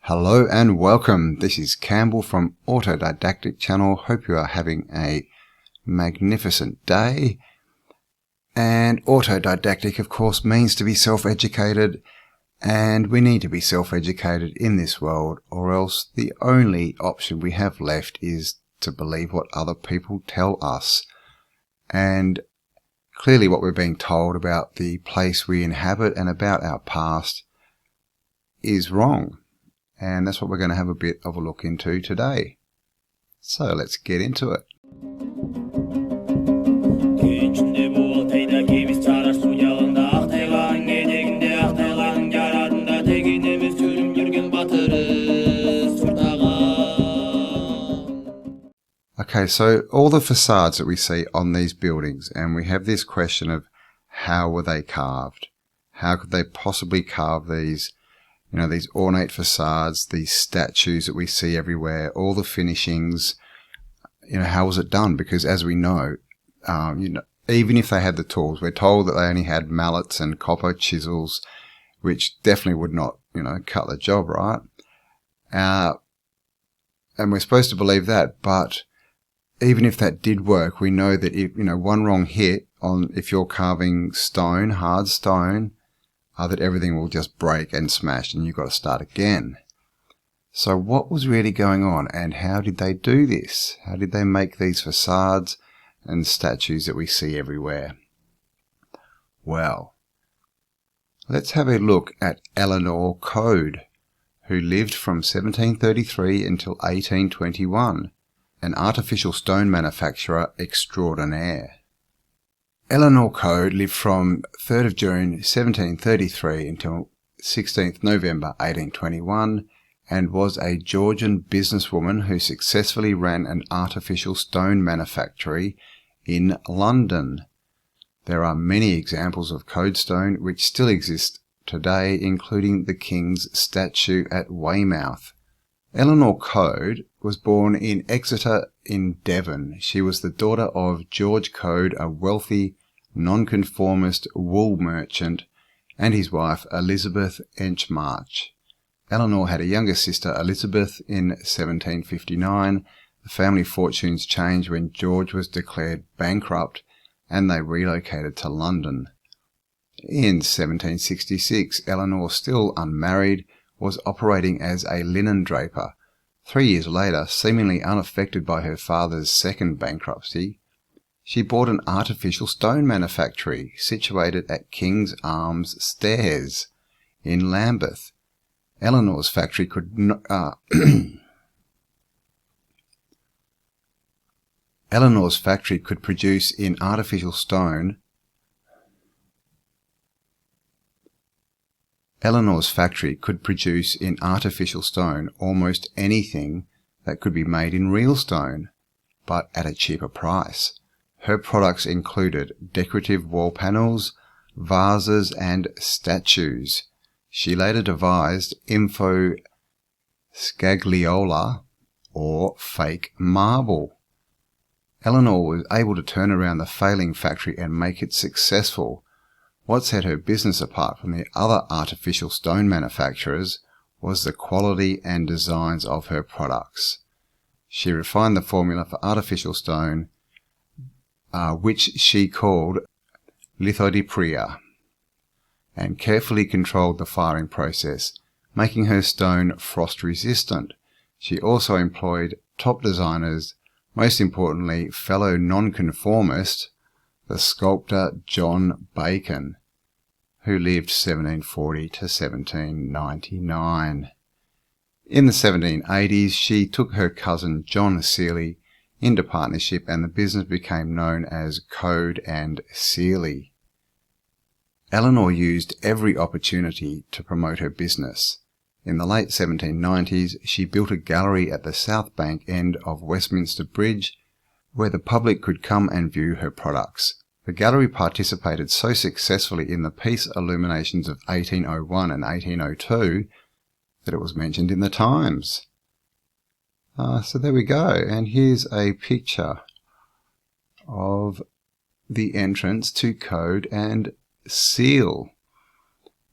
Hello and welcome. This is Campbell from Autodidactic Channel. Hope you are having a magnificent day. And autodidactic, of course, means to be self-educated, and we need to be self-educated in this world, or else the only option we have left is to believe what other people tell us. And clearly what we're being told about the place we inhabit and about our past is wrong. And that's what we're going to have a bit of a look into today. So let's get into it. Okay, so all the facades that we see on these buildings, and we have this question of how were they carved? How could they possibly carve these? You know, these ornate facades, these statues that we see everywhere, all the finishings, you know, how was it done? Because as we know, even if they had the tools, we're told that they only had mallets and copper chisels, which definitely would not, cut the job, right? And we're supposed to believe that, but even if that did work, we know that if, one wrong hit if you're carving stone, hard stone, that everything will just break and smash and you've got to start again. So what was really going on, and how did they do this? How did they make these facades and statues that we see everywhere? Well, let's have a look at Eleanor Code, who lived from 1733 until 1821, an artificial stone manufacturer extraordinaire. Eleanor Code lived from 3rd of June 1733 until 16th November 1821 and was a Georgian businesswoman who successfully ran an artificial stone manufactory in London. There are many examples of Code stone which still exist today, including the King's statue at Weymouth. Eleanor Code was born in Exeter in Devon. She was the daughter of George Code, a wealthy nonconformist wool merchant, and his wife Elizabeth Enchmarch. Eleanor had a younger sister, Elizabeth, in 1759. The family fortunes changed when George was declared bankrupt and they relocated to London. In 1766, Eleanor, still unmarried, was operating as a linen draper. 3 years later, seemingly unaffected by her father's second bankruptcy, she bought an artificial stone manufactory situated at King's Arms Stairs in Lambeth. Eleanor's factory could produce in artificial stone. Eleanor's factory could produce in artificial stone almost anything that could be made in real stone, but at a cheaper price. Her products included decorative wall panels, vases, and statues. She later devised info scagliola, or fake marble. Eleanor was able to turn around the failing factory and make it successful. What set her business apart from the other artificial stone manufacturers was the quality and designs of her products. She refined the formula for artificial stone, which she called lithodipria, and carefully controlled the firing process, making her stone frost-resistant. She also employed top designers, most importantly fellow nonconformist, the sculptor John Bacon, who lived 1740 to 1799. In the 1780s, she took her cousin John Seeley into partnership and the business became known as Code and Seeley. Eleanor used every opportunity to promote her business. In the late 1790s, she built a gallery at the south bank end of Westminster Bridge where the public could come and view her products. The gallery participated so successfully in the peace illuminations of 1801 and 1802 that it was mentioned in the Times. So there we go, and here's a picture of the entrance to Code and Seal.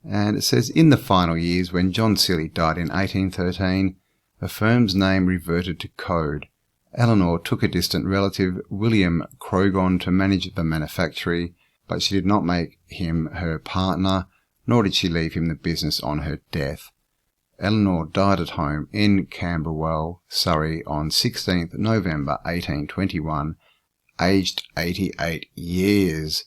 And it says, in the final years, when John Seeley died in 1813, the firm's name reverted to Code. Eleanor took a distant relative, William Crogon, to manage the manufactory, but she did not make him her partner, nor did she leave him the business on her death. Eleanor died at home in Cambell Purvis, Surrey, on 16th November 1821, aged 88 years.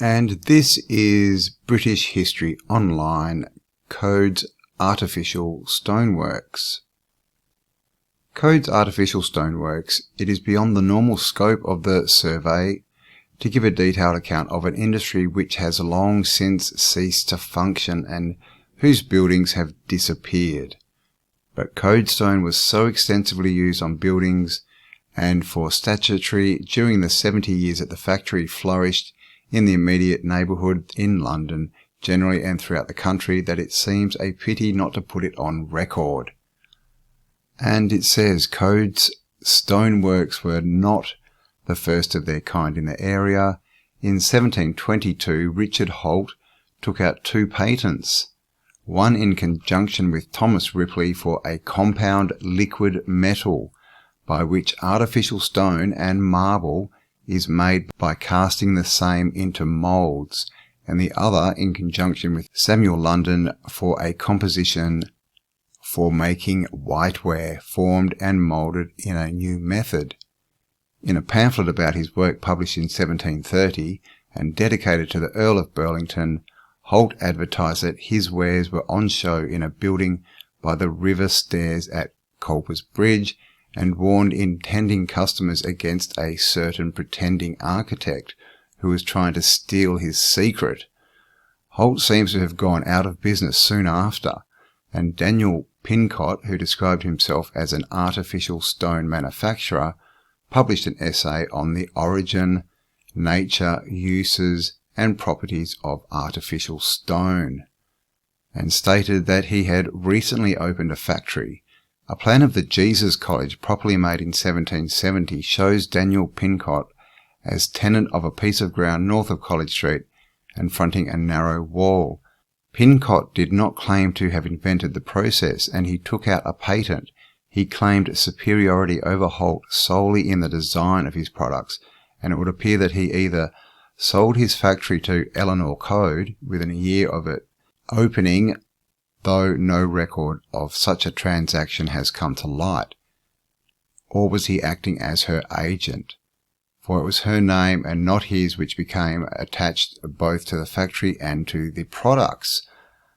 And this is British History Online, Code's Artificial Stoneworks. Code's Artificial Stoneworks, it is beyond the normal scope of the survey to give a detailed account of an industry which has long since ceased to function and whose buildings have disappeared. But Code stone was so extensively used on buildings and for statuary during the 70 years that the factory flourished in the immediate neighbourhood in London generally and throughout the country that it seems a pity not to put it on record. And it says Code's stoneworks were not the first of their kind in the area. In 1722, Richard Holt took out 2 patents, one in conjunction with Thomas Ripley for a compound liquid metal by which artificial stone and marble is made by casting the same into moulds, and the other in conjunction with Samuel London for a composition for making whiteware, formed and moulded in a new method. In a pamphlet about his work published in 1730 and dedicated to the Earl of Burlington, Holt advertised that his wares were on show in a building by the river stairs at Culper's Bridge, and warned intending customers against a certain pretending architect who was trying to steal his secret. Holt seems to have gone out of business soon after, and Daniel Pincott, who described himself as an artificial stone manufacturer, published an essay on the origin, nature, uses, and properties of artificial stone, and stated that he had recently opened a factory. A plan of the Jesus College, properly made in 1770, shows Daniel Pincott as tenant of a piece of ground north of College Street and fronting a narrow wall. Pincott did not claim to have invented the process, and he took out a patent. He claimed superiority over Holt solely in the design of his products, and it would appear that he either sold his factory to Eleanor Code within a year of it opening, though no record of such a transaction has come to light, or was he acting as her agent? For it was her name and not his which became attached both to the factory and to the products.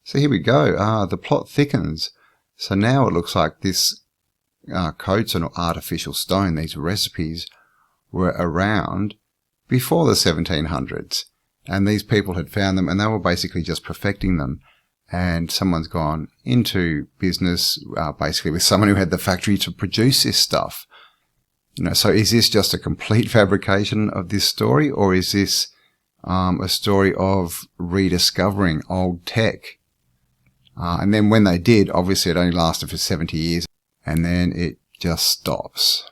So here we go. The plot thickens. So now it looks like this Code or artificial stone, these recipes, were around before the 1700s. And these people had found them and they were basically just perfecting them. And someone's gone into business basically with someone who had the factory to produce this stuff. So is this just a complete fabrication of this story, or is this a story of rediscovering old tech? And then when they did, obviously it only lasted for 70 years, and then it just stops.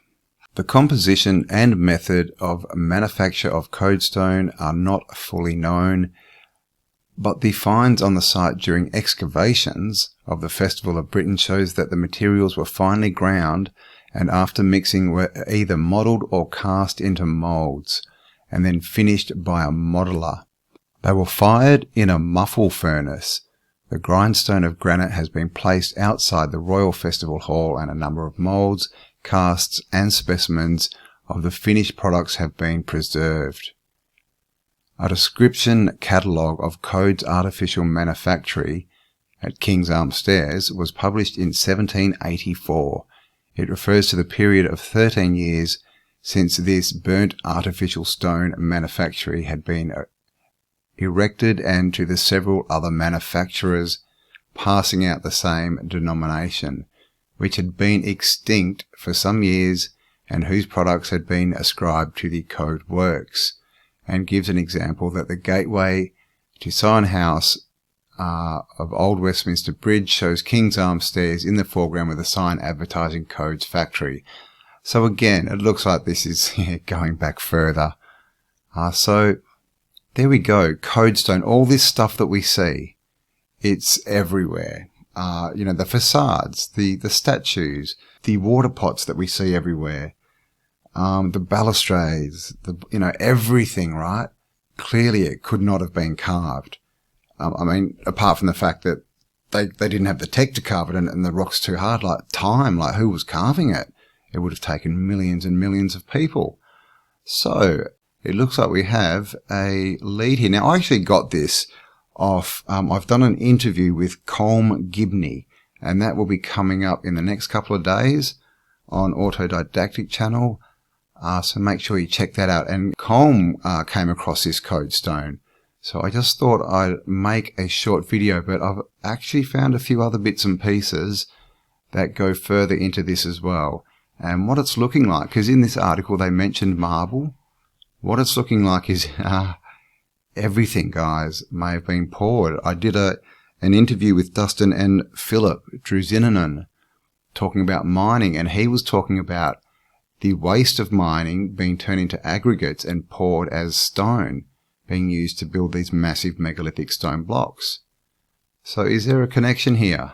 The composition and method of manufacture of Codestone are not fully known, but the finds on the site during excavations of the Festival of Britain shows that the materials were finely ground and after mixing were either modelled or cast into moulds and then finished by a modeller. They were fired in a muffle furnace. The grindstone of granite has been placed outside the Royal Festival Hall, and a number of moulds, casts and specimens of the finished products have been preserved. A description catalogue of Code's artificial manufactory at King's Arms Stairs was published in 1784. It refers to the period of 13 years since this burnt artificial stone manufactory had been erected, and to the several other manufacturers passing out the same denomination, which had been extinct for some years and whose products had been ascribed to the Code works, and gives an example that the gateway to Sign House of Old Westminster Bridge shows King's Arms Stairs in the foreground with a sign advertising Code's factory. So again, it looks like this is going back further. So there we go, Codestone, all this stuff that we see. It's everywhere. The facades, the statues, the water pots that we see everywhere, the balustrades, everything, right? Clearly it could not have been carved. Apart from the fact that they didn't have the tech to carve it and the rock's too hard, who was carving it? It would have taken millions and millions of people. So it looks like we have a lead here. Now, I actually got this off, I've done an interview with Colm Gibney, and that will be coming up in the next couple of days on Autodidactic Channel. So make sure you check that out. And Colm came across this code stone. So I just thought I'd make a short video, but I've actually found a few other bits and pieces that go further into this as well. And what it's looking like, because in this article they mentioned marble, what it's looking like is everything, guys, may have been poured. I did an interview with Dustin and Philip Druzininen talking about mining, and he was talking about the waste of mining being turned into aggregates and poured as stone, being used to build these massive megalithic stone blocks. So is there a connection here?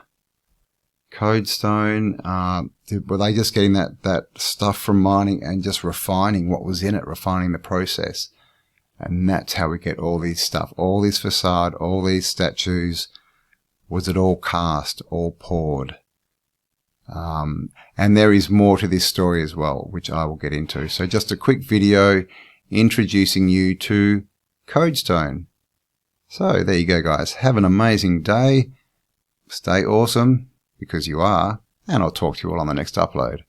Code stone, were they just getting that stuff from mining and just refining what was in it, refining the process? And that's how we get all these stuff, all this facade, all these statues. Was it all cast, all poured? And there is more to this story as well, which I will get into. So just a quick video introducing you to Codestone. So there you go, guys. Have an amazing day. Stay awesome, because you are. And I'll talk to you all on the next upload.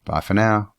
Bye for now.